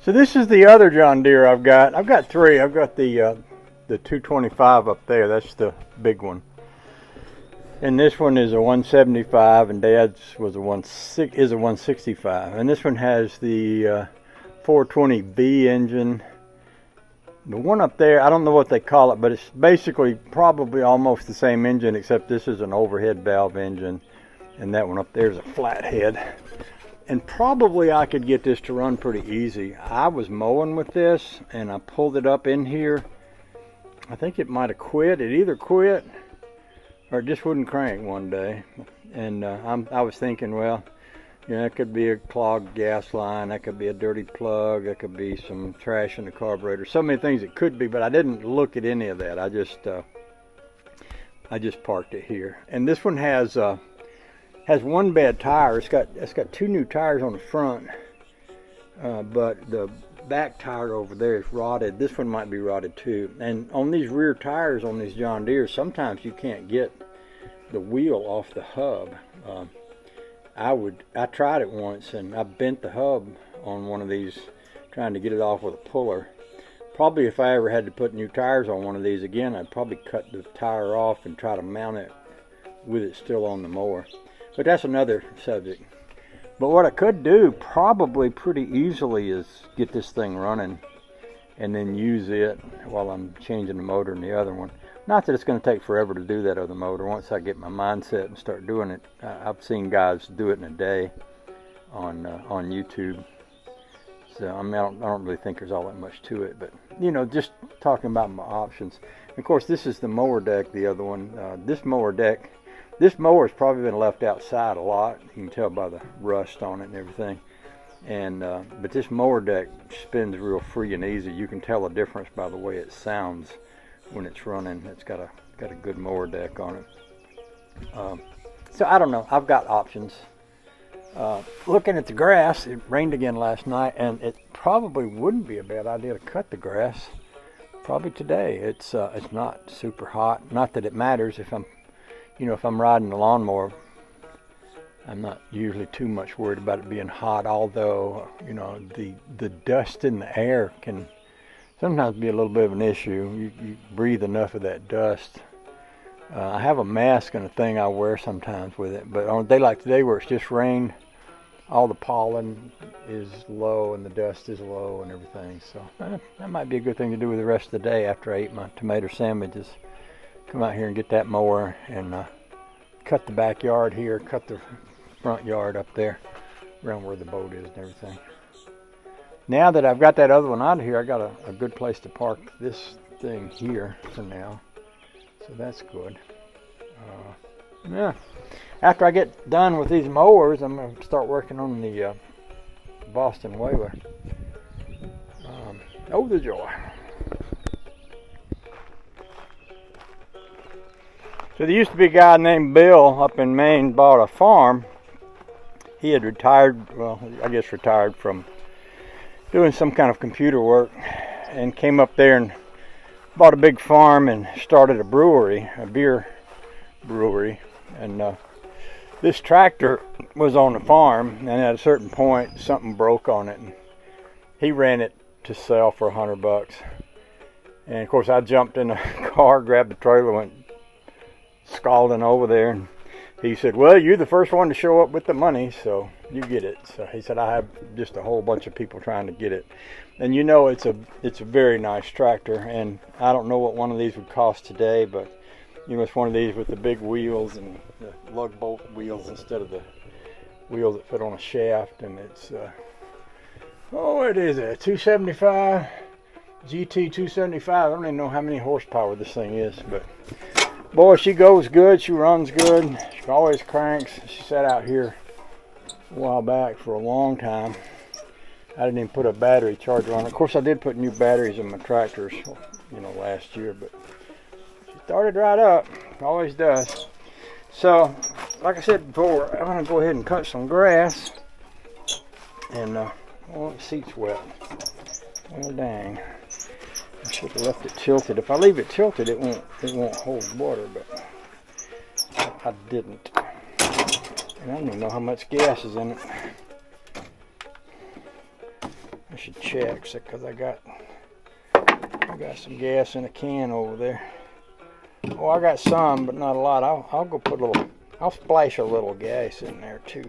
So this is the other John Deere I've got. I've got three. I've got the 225 up there. That's the big one. And this one is a 175, and Dad's was a 165. And this one has the 420V engine. The one up there, I don't know what they call it, but it's basically probably almost the same engine, except this is an overhead valve engine, and that one up there is a flathead. And probably I could get this to run pretty easy. I was mowing with this, and I pulled it up in here. I think it might have quit. It either quit or it just wouldn't crank one day. And I was thinking, well, you know, that could be a clogged gas line, that could be a dirty plug, that could be some trash in the carburetor. So many things it could be, but I didn't look at any of that. I just parked it here. And this one has one bad tire. It's got two new tires on the front, but the back tire over there is rotted. This one might be rotted too. And on these rear tires on these John Deere, sometimes you can't get the wheel off the hub. I tried it once, and I bent the hub on one of these trying to get it off with a puller. Probably if I ever had to put new tires on one of these again, I'd probably cut the tire off and try to mount it with it still on the mower. But that's another subject. But what I could do probably pretty easily is get this thing running and then use it while I'm changing the motor in the other one. Not that it's going to take forever to do that other motor. Once I get my mindset and start doing it, I've seen guys do it in a day on YouTube. So I mean, I don't really think there's all that much to it, but you know, just talking about my options. Of course, this is the mower deck. The other one, this mower has probably been left outside a lot. You can tell by the rust on it and everything. And but this mower deck spins real free and easy. You can tell the difference by the way it sounds when it's running. It's got a good mower deck on it. So I don't know. I've got options. Looking at the grass, it rained again last night, and it probably wouldn't be a bad idea to cut the grass. Probably today. It's not super hot. Not that it matters if I'm riding the lawnmower. I'm not usually too much worried about it being hot, although, you know, the dust in the air can sometimes be a little bit of an issue. You breathe enough of that dust. I have a mask and a thing I wear sometimes with it, but on a day like today where it's just rained, all the pollen is low and the dust is low and everything. So that might be a good thing to do with the rest of the day after I eat my tomato sandwiches. Come out here and get that mower and cut the backyard here, cut the front yard up there around where the boat is and everything. Now that I've got that other one out of here, I got a good place to park this thing here for now. So that's good. Yeah. After I get done with these mowers, I'm going to start working on the Boston Whaler. Oh, the joy. So there used to be a guy named Bill up in Maine, bought a farm. He had retired, well, I guess retired from doing some kind of computer work, and came up there and bought a big farm and started a brewery, a beer brewery. And this tractor was on the farm, and at a certain point something broke on it, and he ran it to sell for $100. And of course I jumped in the car, grabbed the trailer, went scalding over there, and he said, well, you're the first one to show up with the money, so you get it. So he said, I have just a whole bunch of people trying to get it. And you know, it's a very nice tractor, and I don't know what one of these would cost today, but you know, it's one of these with the big wheels and the lug bolt wheels instead of the wheels that fit on a shaft. And it's what is it, 275 GT 275. I don't even know how many horsepower this thing is, but boy, she goes good, she runs good, she always cranks. She sat out here a while back for a long time. I didn't even put a battery charger on it. Of course, I did put new batteries in my tractors, you know, last year, but she started right up, always does. So, like I said before, I'm going to go ahead and cut some grass, and, oh, the seat's wet. Oh, dang. I should have left it tilted. If I leave it tilted, it won't hold water, but I didn't. And I don't even know how much gas is in it. I should check because I got some gas in a can over there. Oh, I got some, but not a lot. I'll go put a little. I'll splash a little gas in there too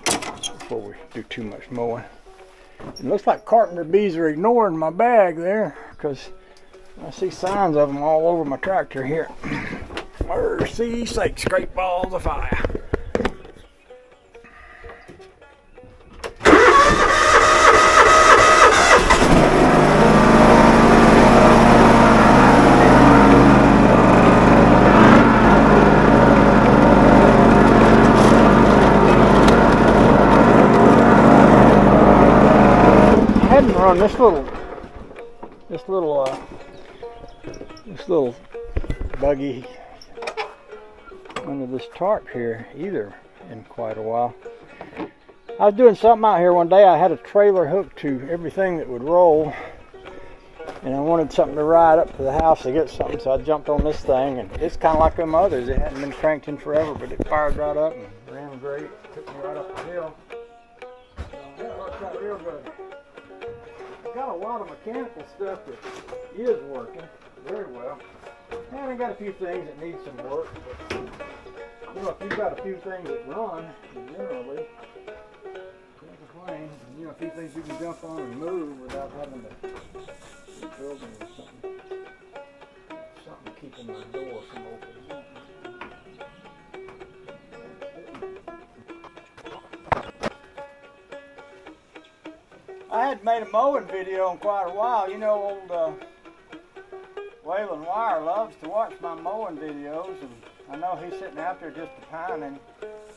before we do too much mowing. It looks like carpenter bees are ignoring my bag there because I see signs of them all over my tractor here. Mercy sakes, great balls of fire. Run this little buggy under this tarp here either in quite a while. I was doing something out here one day. I had a trailer hooked to everything that would roll, and I wanted something to ride up to the house to get something, so I jumped on this thing, and it's kind of like them others. It hadn't been cranked in forever, but it fired right up and ran great. Took me right up the hill. So that worked out real good. Got a lot of mechanical stuff that is working very well. And I got a few things that need some work, but you know, if you've got a few things that run, generally, can't complain. You know, a few things you can jump on and move without having to be building or something. Something keeping my door from opening. I hadn't made a mowing video in quite a while. You know, old Waylon Wire loves to watch my mowing videos, and I know he's sitting out there just opining.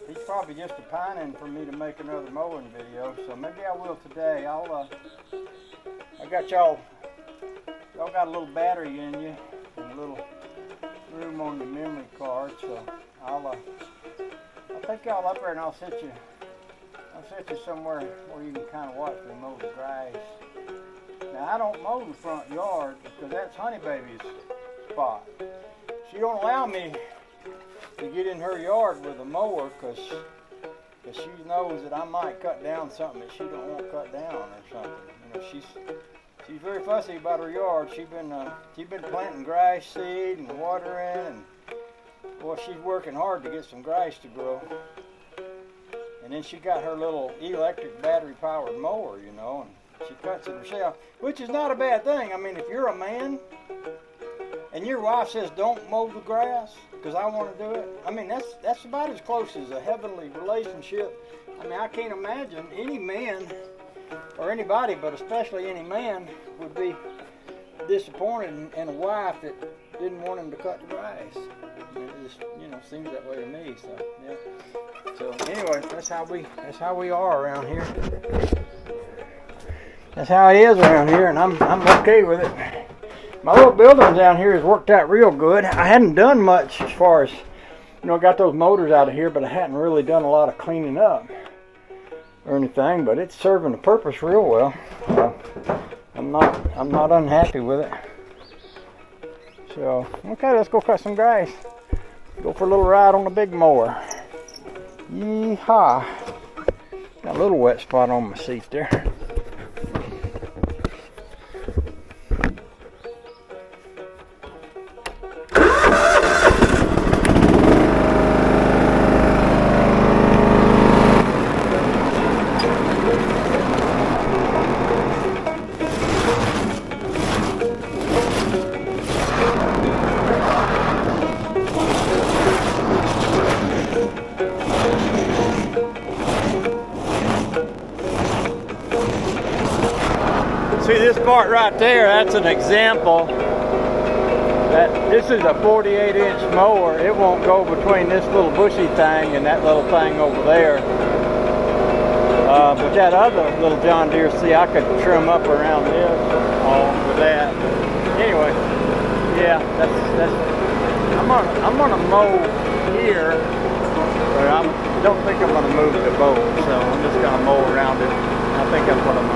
He's probably just opining for me to make another mowing video, so maybe I will today. I got y'all got a little battery in you and a little room on the memory card, so I'll take y'all up there and I'll set you somewhere where you can kind of watch me mow the grass. Now, I don't mow the front yard because that's Honey Baby's spot. She don't allow me to get in her yard with a mower because she knows that I might cut down something that she don't want cut down or something. You know, she's very fussy about her yard. She's been planting grass seed and watering, and boy, she's working hard to get some grass to grow. And then she got her little electric battery-powered mower, you know, and she cuts it herself, which is not a bad thing. I mean, if you're a man and your wife says, don't mow the grass because I want to do it, I mean, that's about as close as a heavenly relationship. I mean, I can't imagine any man or anybody, but especially any man, would be disappointed in a wife that didn't want him to cut the grass. I mean, it just, you know, seems that way to me. So yeah. So anyway, that's how we are around here. That's how it is around here, and I'm okay with it. My little building down here has worked out real good. I hadn't done much as far as, you know, got those motors out of here, but I hadn't really done a lot of cleaning up or anything. But it's serving the purpose real well. I'm not unhappy with it. So okay, let's go cut some grass. Go for a little ride on the big mower. Yeehaw! Got a little wet spot on my seat there. See this part right there, that's an example that this is a 48-inch mower. It won't go between this little bushy thing and that little thing over there. But that other little John Deere, see, I could trim up around this with that. Anyway, yeah, that's I'm gonna mow here, but I don't think I'm gonna move the boat, so I'm just gonna mow around it. I think that's what I'm